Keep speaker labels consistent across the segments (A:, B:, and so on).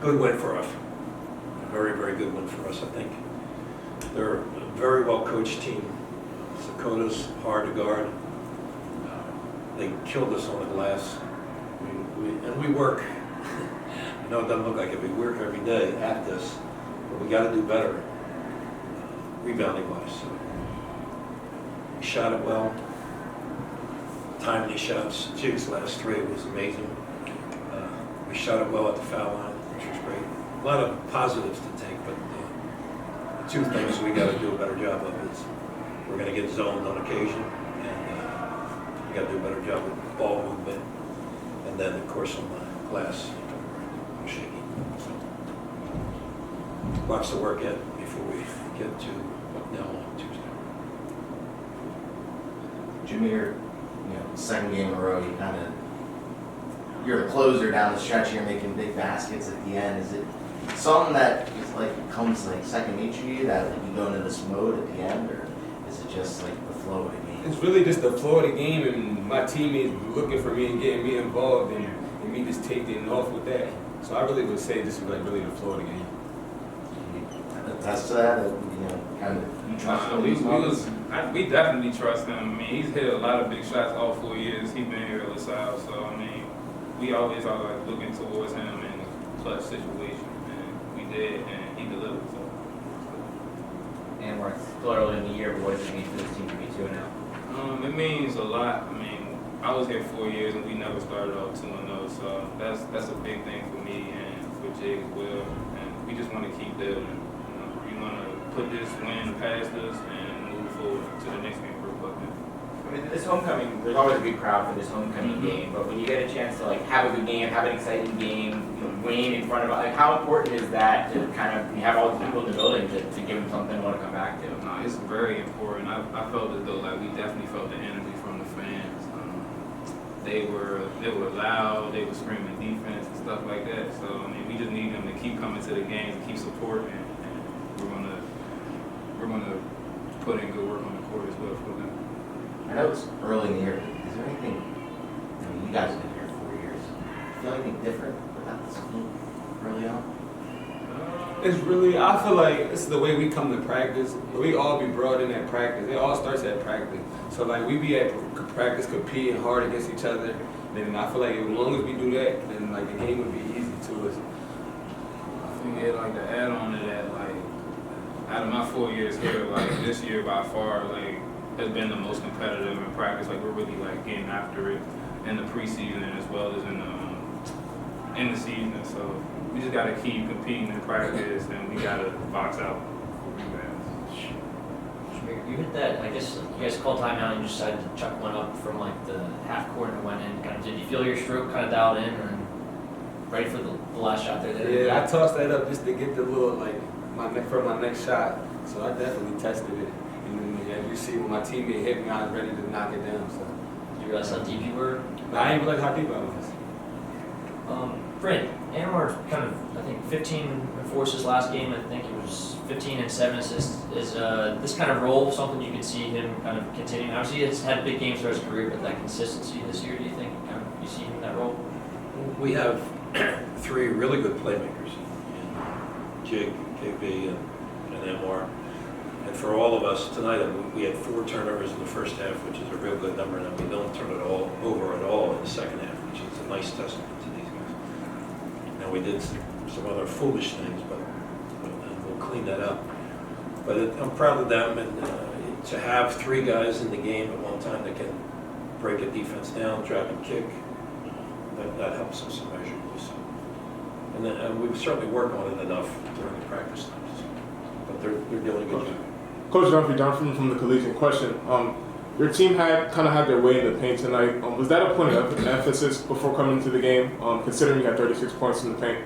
A: good win for us. A very, very good win for us, I think. They're a very well-coached team. Dakota's hard to guard. They killed us on the glass. And we work. I know it doesn't look like it, we work every day at this, but we got to do better rebounding-wise. So we shot it well. Timely shots. Jig's last three was amazing. We shot it well at the foul line, which was great. A lot of positives to take, but the two things we got to do a better job of is we're going to get zoned on occasion, and we got to do a better job with ball movement, and then of course on the glass, I'm shaky. So, lots to work at before we get to now on Tuesday.
B: Jhamir, second game in a row, you're the closer down the stretch. You're making big baskets at the end. Is it something that is comes second nature to you, that you go into this mode at the end, or is it just the flow of the game?
C: It's really just the flow of the game, and my teammates looking for me and getting me involved, and me just taking off with that. So I really would say this is really the flow of the game.
B: Attest to that, kind of you trust him.
D: We definitely trust him. I mean, he's hit a lot of big shots all 4 years he's been here at LaSalle. So I mean, we always are looking towards him in clutch situations, and we did, and he delivered. So.
E: Anwar, it's still early in the year, but what does it mean for this team to be 2-0?
D: It means a lot. I mean, I was here 4 years, and we never started off 2-0. So that's a big thing for me and for Jig as well. And we just want to keep building. We want to put this win past us and move forward to the next game for Buckman.
E: I mean, this homecoming, there's always a big crowd for this homecoming game, but when you get a chance to have a good game, have an exciting game, win in front of, how important is that to kind of have all the people in the building to give them something to want to come back to?
D: No, it's very important. I felt as though we definitely felt the energy from the fans. They were loud, they were screaming defense and stuff like that. So I mean, we just need them to keep coming to the games and keep supporting. We're gonna put in good work on the court as well for them.
B: I know it's early in the year, but is there anything, you guys have been here 4 years, feel anything different about this team early on?
C: It's really, I feel like it's the way we come to practice. We all be brought in at practice. It all starts at practice. So we be at practice competing hard against each other. And I feel like as long as we do that, then the game would be easy to us.
D: I think to add on to that, out of my 4 years here, this year by far, has been the most competitive in practice. We're really getting after it in the preseason as well as in the season. So we just got to keep competing in practice, and we got to box out for rebounds.
F: Jhamir, you hit that. I guess you guys called timeout and you decided to chuck one up from the half court and went in. Did you feel your stroke dialed in and ready for the last shot there?
C: Yeah, I tossed that up just to get the little for my next shot. So I definitely tested it. And as you see, when my teammate hit me, I was ready to knock it down. So
F: Did you realize how deep you were?
C: I ain't realize how deep I was.
F: Fran, Anwar I think 15 forces last game. I think it was 15 and 7 assists. Is this kind of role something you could see him continuing? Obviously, he's had big games throughout his career, but that consistency this year, do you think you see him in that role?
A: We have three really good playmakers in Jig, KB, and Anwar. And for all of us tonight, we had 4 turnovers in the first half, which is a real good number, and we don't turn it all over at all in the second half, which is a nice testament to these guys. Now we did some other foolish things, but we'll clean that up. But I'm proud of them, and to have 3 guys in the game at one time that can break a defense down, drive and kick, that helps us immeasurably. So. And we've certainly worked on it enough during the practice times, but they're doing a good job.
G: Coach Dunphy, from the Collegiate. Question. Your team had their way in the paint tonight. Was that a point of emphasis before coming to the game, considering you had 36 points in the paint?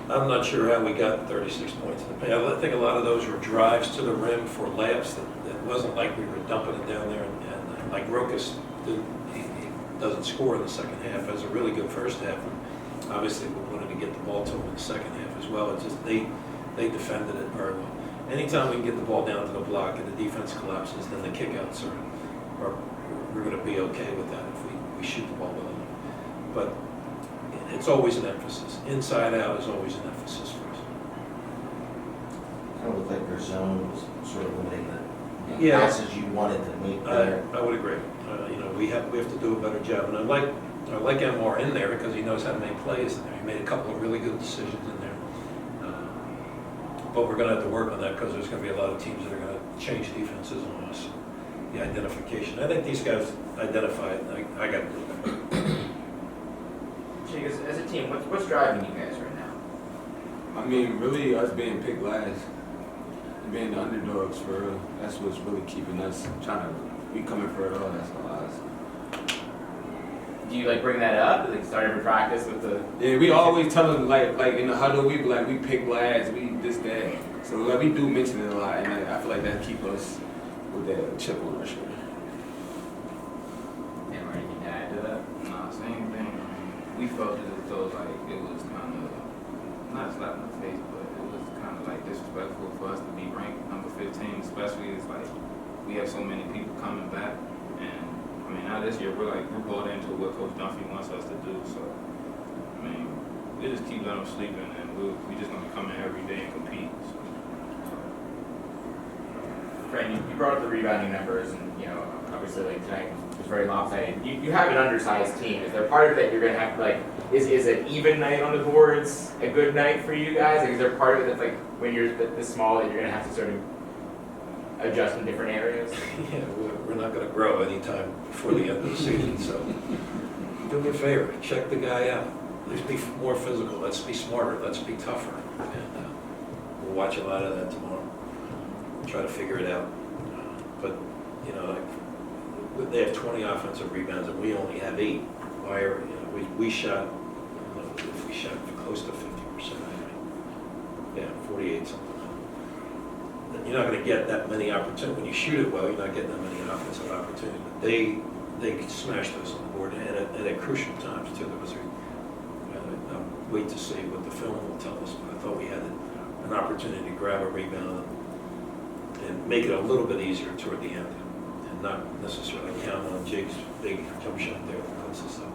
A: I'm not sure how we got 36 points in the paint. I think a lot of those were drives to the rim for layups. That wasn't like we were dumping it down there. And like Brickus, he doesn't score in the second half. It was a really good first half. And obviously, we wanted to get the ball to him in the second half as well. It's just they defended it very well. Anytime we can get the ball down to the block and the defense collapses, then the kickouts we're going to be okay with that if we shoot the ball well enough. But it's always an emphasis. Inside out is always an emphasis for us.
B: Kind of looked like their zone was sort of limiting the
A: Yeah.
B: passes you wanted to make there.
A: I would agree. You know, we have to do a better job, and I like Anwar in there because he knows how to make plays in there. He made a couple of really good decisions in there. But we're going to have to work on that because there's going to be a lot of teams that are going to change defenses on us. The identification. I think these guys identify it. I got to do that.
E: Jake, as a team, what's driving you guys right now?
C: I mean, really, us being picked last, being the underdogs for real, that's what's really keeping us we coming for it all, that's all us.
E: Do you like bring that up? Like start every practice with the?
C: Yeah, we always tell them, like in the huddle, we be like, we pick last, we this, that. So like, we do mention it a lot, and I feel like that keep us with that chip on our shoulder.
E: And anything to add to that?
D: Nah, same thing. We felt as though like it was kind of not a slap in the face, but it was kind of like disrespectful for us to be ranked number 15, especially it's like we have so many people coming back, and I mean now this year we're bought into what Coach Dunphy wants us to do. So I mean we just keep letting them sleeping, and we just gonna come in every day and compete. So.
E: Fran, you brought up the rebounding numbers, and you know obviously like tonight was very lopsided. You have an undersized team. Is there part of it that you're gonna have to like? Is an even night on the boards a good night for you guys? Like, is there part of it that's like when you're this small that you're gonna have to sort of adjust in different areas?
A: Yeah, we're not going to grow anytime before the end of the season, so do me a favor, check the guy out. Let's be more physical, let's be smarter, let's be tougher. And we'll watch a lot of that tomorrow. Try to figure it out. But, you know, like, they have 20 offensive rebounds and we only have 8. Why are, you know, we shot, I don't know if we shot close to 50%, I think. Yeah, 48 something. You're not going to get that many opportunities. When you shoot it well, you're not getting that many offensive opportunities. But they smashed us on the board and at crucial times too. There was I'll wait to see what the film will tell us. But I thought we had an opportunity to grab a rebound and make it a little bit easier toward the end, and not necessarily count on Jake's big jump shot there that puts us up.